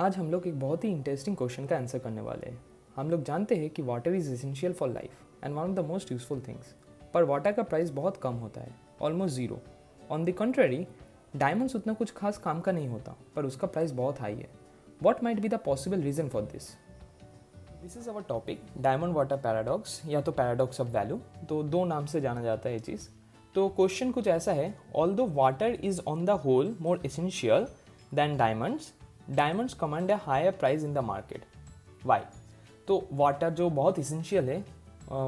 आज हम लोग एक बहुत ही इंटरेस्टिंग क्वेश्चन का आंसर करने वाले हैं। हम लोग जानते हैं कि water is essential for life and one of the most useful things, पर वाटर का प्राइस बहुत कम होता है, almost zero. On the contrary, diamonds उतना कुछ खास काम का नहीं होता, पर उसका प्राइस बहुत हाई है। What might be the possible reason for this? This is our topic, diamond water paradox या तो पैराडॉक्स ऑफ वैल्यू। तो दो नाम से जाना जाता है ये चीज़। तो क्वेश्चन कुछ ऐसा है, although water is on the whole more essential than diamonds, diamonds command a higher price in the market. Why? तो वाटर जो बहुत इसेंशियल है,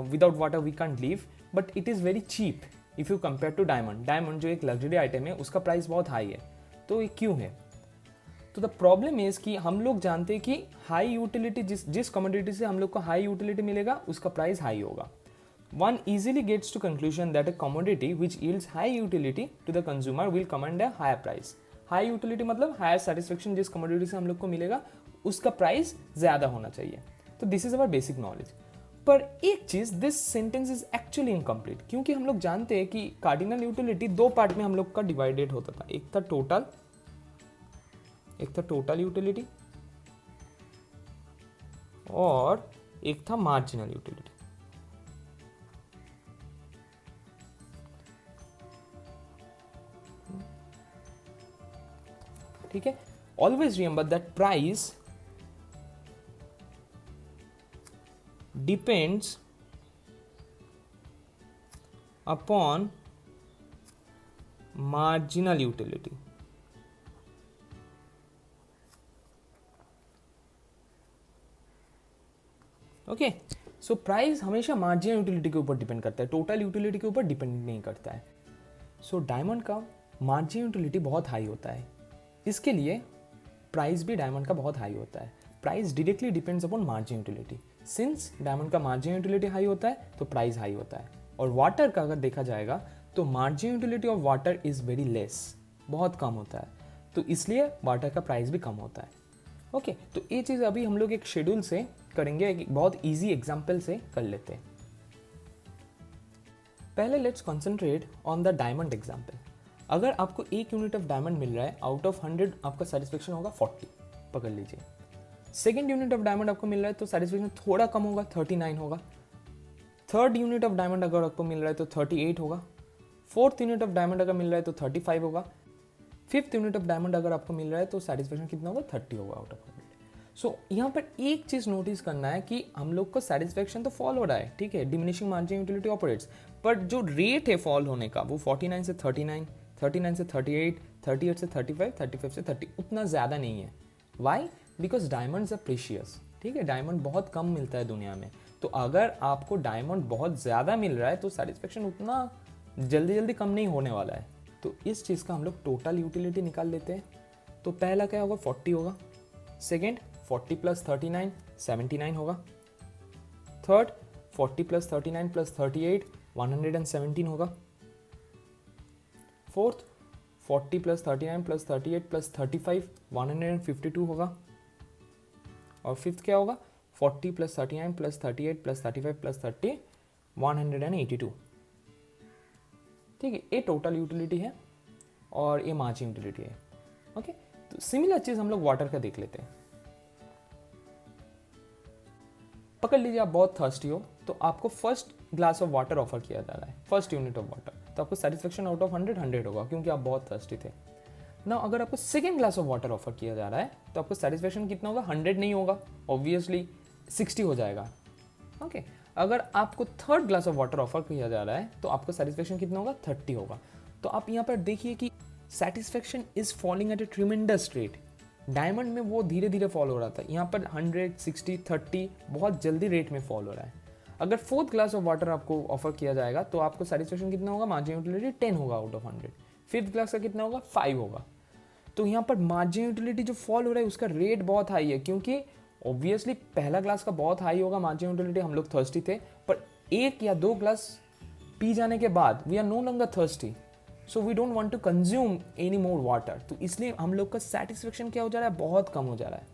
without water we can't live, but it is very cheap if you compare to diamond. Diamond जो एक luxury item है, उसका price बहुत high है। तो ये क्यों है? तो द प्रॉब्लम इज कि हम लोग जानते हैं कि हाई यूटिलिटी, जिस कमोडिटी से हम लोग को हाई यूटिलिटी मिलेगा उसका प्राइस हाई होगा। One easily gets to conclusion that a commodity which yields high utility to the consumer will command a higher price. High utility मतलब हायर सेटिस्फेक्शन जिस कमोडिटी से हम लोग को मिलेगा उसका प्राइस ज़्यादा होना चाहिए। तो this is our basic knowledge. पर एक चीज़, this sentence is actually incomplete, क्योंकि हम लोग जानते हैं कि कार्डिनल यूटिलिटी दो पार्ट में हम लोग का डिवाइडेड होता था। एक था टोटल यूटिलिटी और एक था मार्जिनल यूटिलिटी। ठीक है, always remember that price depends upon marginal utility. Okay, so price हमेशा मार्जिनल यूटिलिटी के ऊपर डिपेंड करता है, टोटल यूटिलिटी के ऊपर डिपेंड नहीं करता है। सो डायमंड का मार्जिनल यूटिलिटी बहुत हाई होता है, इसके लिए प्राइस भी डायमंड का बहुत हाई होता है। Price directly depends upon margin utility. Since diamond का मार्जिन यूटिलिटी हाई होता है तो प्राइस हाई होता है। और वाटर का अगर देखा जाएगा तो margin utility of water is very less, बहुत कम होता है, तो इसलिए वाटर का प्राइस भी कम होता है। ओके, तो ये चीज़ अभी हम लोग एक शेड्यूल से करेंगे, एक बहुत ईजी एग्जाम्पल से कर लेते हैं। पहले let's concentrate on the diamond example. अगर आपको एक यूनिट ऑफ डायमंड मिल रहा है, आउट ऑफ 100 आपका सेटिस्फेक्शन होगा 40, पकड़ लीजिए। सेकेंड यूनिट ऑफ डायमंड आपको मिल रहा है तो सेटिस्फेक्शन थोड़ा कम होगा, 39 होगा। थर्ड यूनिट ऑफ डायमंड अगर आपको मिल रहा है तो 38 होगा। फोर्थ यूनिट ऑफ डायमंड अगर मिल रहा है तो 35 होगा। फिफ्थ यूनिट ऑफ डायमंड अगर आपको मिल रहा है तो सेटिस्फेक्शन कितना होगा, 30 होगा आउट ऑफ 100। सो यहाँ पर एक चीज़ नोटिस करना है कि हम लोग का सेटिस्फेक्शन तो फॉल हो रहा है, ठीक है, diminishing margin utility operates, but जो रेट है फॉल होने का वो 49 से 39, 39 से 38, 38 से 35, 35 से 30 उतना ज़्यादा नहीं है। Why? Because diamonds are precious, ठीक है, डायमंड बहुत कम मिलता है दुनिया में। तो अगर आपको डायमंड बहुत ज़्यादा मिल रहा है तो सेटिस्फेक्शन उतना जल्दी जल्दी कम नहीं होने वाला है। तो इस चीज़ का हम लोग टोटल यूटिलिटी निकाल लेते हैं। तो पहला क्या होगा, 40 होगा। सेकेंड 40 प्लस 39 79 होगा। थर्ड 40 प्लस 39 प्लस 38 117 होगा। फोर्थ 40 प्लस 39 प्लस 38 प्लस 35 152 होगा। और फिफ्थ क्या होगा, 40 प्लस 39 प्लस 38 प्लस 35 प्लस 30 182। ठीक है, ये टोटल यूटिलिटी है और ये मार्जिन यूटिलिटी है। ओके, तो सिमिलर चीज़ हम लोग वाटर का देख लेते हैं। पकड़ लीजिए आप बहुत थर्स्टी हो तो आपको first glass of water offer किया जा रहा है, फर्स्ट यूनिट ऑफ वाटर, तो आपको सेटिस्फेक्शन आउट ऑफ 100 होगा क्योंकि आप बहुत थर्स्टी थे ना। अगर आपको second glass of water offer किया जा रहा है तो आपको सेटिस्फेक्शन कितना होगा, 100 नहीं होगा, ऑब्वियसली 60 हो जाएगा। ओके, अगर आपको third glass of water offer किया जा रहा है तो आपको सेटिस्फेक्शन कितना होगा, 30 होगा। तो आप यहाँ पर देखिए कि satisfaction is falling eight A tremendous rate. Diamond में वो धीरे धीरे फॉल हो रहा था, यहाँ पर 100, 60, 30 बहुत जल्दी रेट में फॉल हो रहा है। अगर फोर्थ ग्लास ऑफ वाटर आपको ऑफर किया जाएगा तो आपको सेटिस्फेक्शन कितना होगा, मार्जिन यूटिलिटी 10 होगा आउट ऑफ 100। फिफ्थ ग्लास का कितना होगा, 5 होगा। तो यहाँ पर मार्जिन यूटिलिटी जो फॉल हो रहा है उसका रेट बहुत हाई है, क्योंकि ऑब्वियसली पहला ग्लास का बहुत हाई होगा मार्जिन यूटिलिटी, हम लोग थर्स्टी थे, पर एक या दो ग्लास पी जाने के बाद we are no longer thirsty, so we don't want to consume any more water. तो इसलिए हम लोग का सेटिस्फेक्शन क्या हो जा रहा है, बहुत कम हो जा रहा है।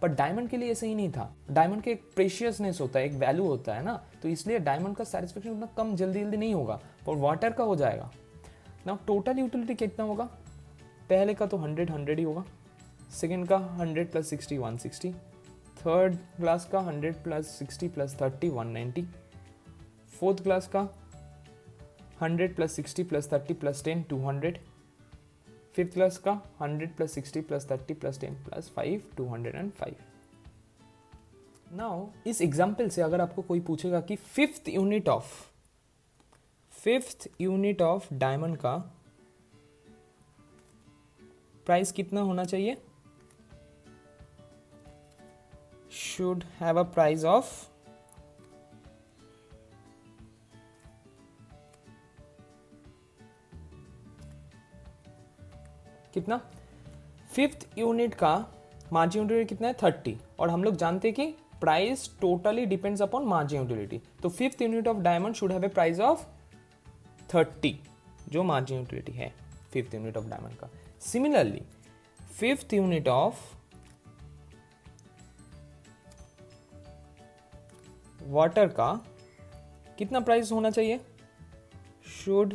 पर डायमंड के लिए ऐसे ही नहीं था, डायमंड के एक प्रेशियसनेस होता है, एक वैल्यू होता है ना, तो इसलिए डायमंड का सेटिस्फेक्शन उतना कम जल्दी जल्दी नहीं होगा, पर वाटर का हो जाएगा ना। टोटल यूटिलिटी कितना होगा, पहले का तो 100 ही होगा, सेकेंड का 100 प्लस 60 160, थर्ड क्लास का 100 प्लस 60 प्लस 30 190, फोर्थ क्लास का 100 plus 60 plus 30 plus 10 200, fifth class का 100 plus 60 plus 30 plus 10 plus 5 205। Now इस एग्जाम्पल से अगर आपको कोई पूछेगा कि फिफ्थ यूनिट ऑफ डायमंड का प्राइस कितना होना चाहिए, should have a price of कितना, फिफ्थ यूनिट का मार्जिन यूटिलिटी कितना है 30, और हम लोग जानते हैं कि price totally depends upon margin utility, तो fifth unit of diamond should have a price of 30 जो मार्जिन यूटिलिटी है फिफ्थ यूनिट ऑफ डायमंड का। Similarly fifth unit of water का कितना प्राइस होना चाहिए, should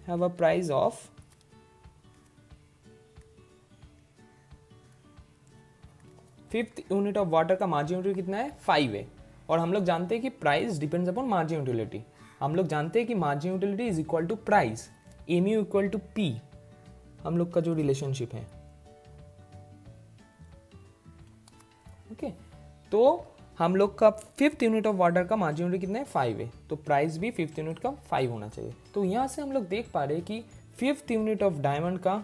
have a price of fifth unit of water का margin utility कितना है 5 है, और हम लोग जानते हैं कि price depends upon margin utility. हम लोग जानते हैं कि margin utility is equal to price, MU equal to P, हम लोग का जो रिलेशनशिप है। ओके तो हम लोग का फिफ्थ यूनिट ऑफ वाटर का मार्जिन यूटिलिटी कितना है 5 है, तो प्राइस भी फिफ्थ यूनिट का 5 होना चाहिए। तो यहाँ से हम लोग देख पा रहे हैं कि फिफ्थ यूनिट ऑफ डायमंड का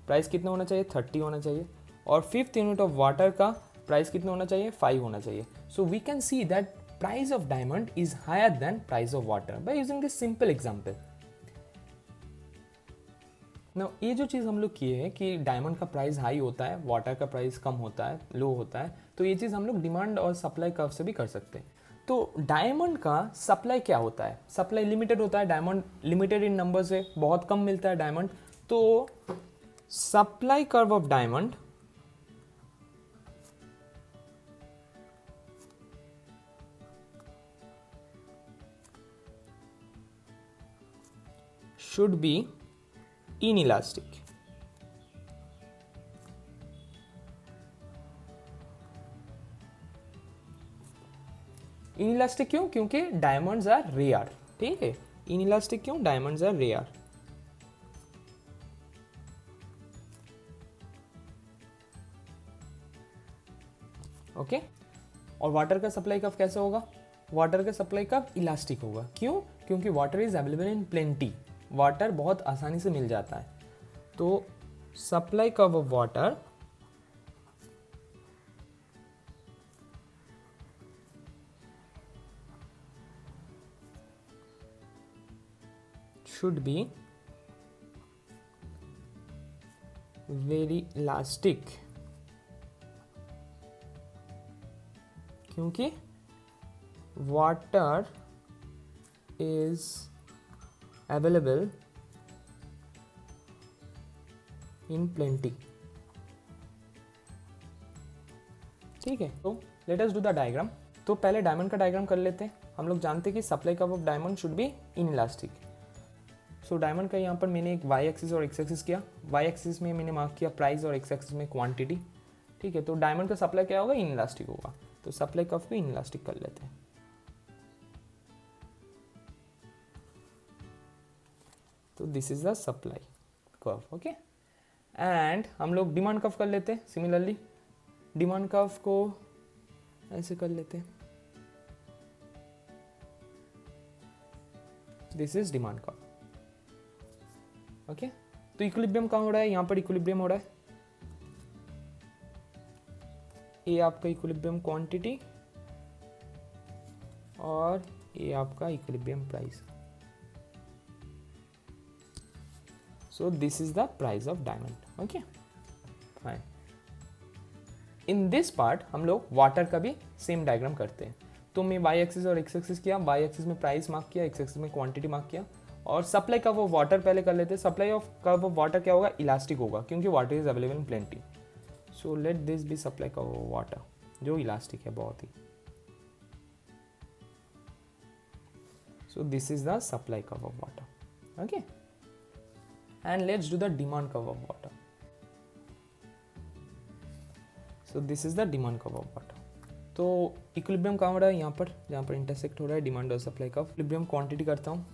प्राइस कितना होना चाहिए 30 होना चाहिए, और फिफ्थ यूनिट ऑफ वाटर का प्राइस कितना होना चाहिए 5 होना चाहिए। So we can see that price of diamond is higher than price of water by using this simple example. Now ये जो चीज़ हम लोग किए हैं कि डायमंड का प्राइस हाई होता है, वाटर का प्राइस कम होता है, लो होता है, तो ये चीज़ हम लोग डिमांड और सप्लाई कर्व से भी कर सकते हैं। तो डायमंड का सप्लाई क्या होता है, सप्लाई लिमिटेड होता है, डायमंड लिमिटेड इन नंबर से बहुत कम मिलता है डायमंड, तो supply curve of diamond should be inelastic. Inelastic क्यों, क्योंकि डायमंड्स आर रेयर, ठीक है। इनइलास्टिक क्यों, डायमंड्स आर रेयर। ओके और वाटर का सप्लाई कर्व कैसे होगा, वाटर का सप्लाई कर्व इलास्टिक होगा, क्यों, क्योंकि water is available in plenty, water बहुत आसानी से मिल जाता है। तो supply curve of water should be very elastic, क्योंकि water is available in plenty, ठीक है। तो let us do the diagram. तो पहले डायमंड का डायग्राम कर लेते हैं। हम लोग जानते हैं कि supply curve of diamond should be inelastic. So diamond का यहाँ पर मैंने एक वाई एक्सिस और एक्स एक्सिस किया, वाई एक्सिस में मैंने मार्क किया प्राइस और एक्स एक्सिस में क्वांटिटी, ठीक है। तो डायमंड का सप्लाई क्या होगा, इनइलास्टिक होगा, तो सप्लाई कर्व को इनइलास्टिक कर लेते हैं। तो this is the supply curve, okay. And हम लोग डिमांड कर्व कर लेते हैं। सिमिलरली डिमांड कर्व को ऐसे कर लेते हैं, this is demand curve, okay. तो इक्विलिब्रियम कहाँ हो रहा है, यहाँ पर इक्विलिब्रियम हो रहा है, ये आपका इक्विलिब्रियम क्वांटिटी और ये आपका equilibrium price. So this is the price of diamond, okay fine. In this part हम लोग वाटर का भी सेम डायग्राम करते हैं। तो मैं वाई एक्सिस और एक्स एक्सिस किया, वाई एक्सिस में प्राइस मार्क किया, एक्स एक्सिस में क्वांटिटी मार्क किया, और सप्लाई कर्व ऑफ वाटर पहले कर लेते हैं। Supply of curve of water क्या होगा, इलास्टिक होगा, क्योंकि water is available in plenty. So let this be supply curve of water, जो इलास्टिक है बहुत ही। So this is the supply curve of water, okay. And let's do the demand curve of water. So this is the demand curve of water. तो equilibrium कहाँ हो रहा है, यहाँ पर, जहाँ पर इंटरसेक्ट हो रहा है डिमांड और सप्लाई का। इक्विलिब्रियम क्वांटिटी करता हूँ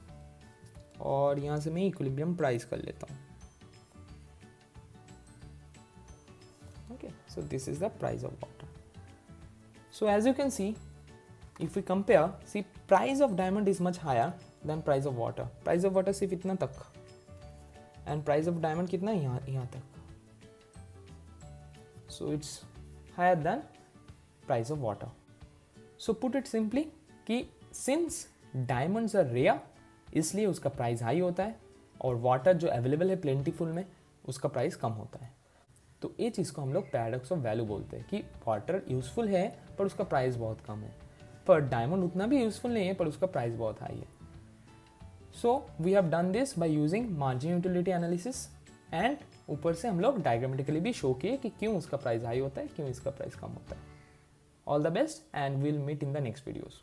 और यहाँ से मैं इक्विलिब्रियम प्राइस कर लेता हूँ। Okay, so this is the price of water. So as you can see, if we compare, see price of diamond is much higher than price of water. Price of water सिर्फ इतना तक and price of diamond कितना, यहाँ तक. So it's higher than price of water. So put it simply कि since diamonds are rare, इसलिए उसका price high होता है और वाटर जो अवेलेबल है प्लेंटीफुल में उसका प्राइस कम होता है। तो ये चीज़ को हम लोग पैराडॉक्स ऑफ वैल्यू बोलते हैं कि वाटर यूज़फुल है पर उसका प्राइस बहुत कम है, पर डायमंड उतना भी यूज़फुल नहीं है पर उसका प्राइस बहुत हाई है। So we have done this by using margin utility analysis and ऊपर से हम लोग डायग्रामेटिकली भी शो किए कि क्यों उसका प्राइस हाई होता है, क्यों इसका प्राइस कम होता है। All the best and will meet in the next videos.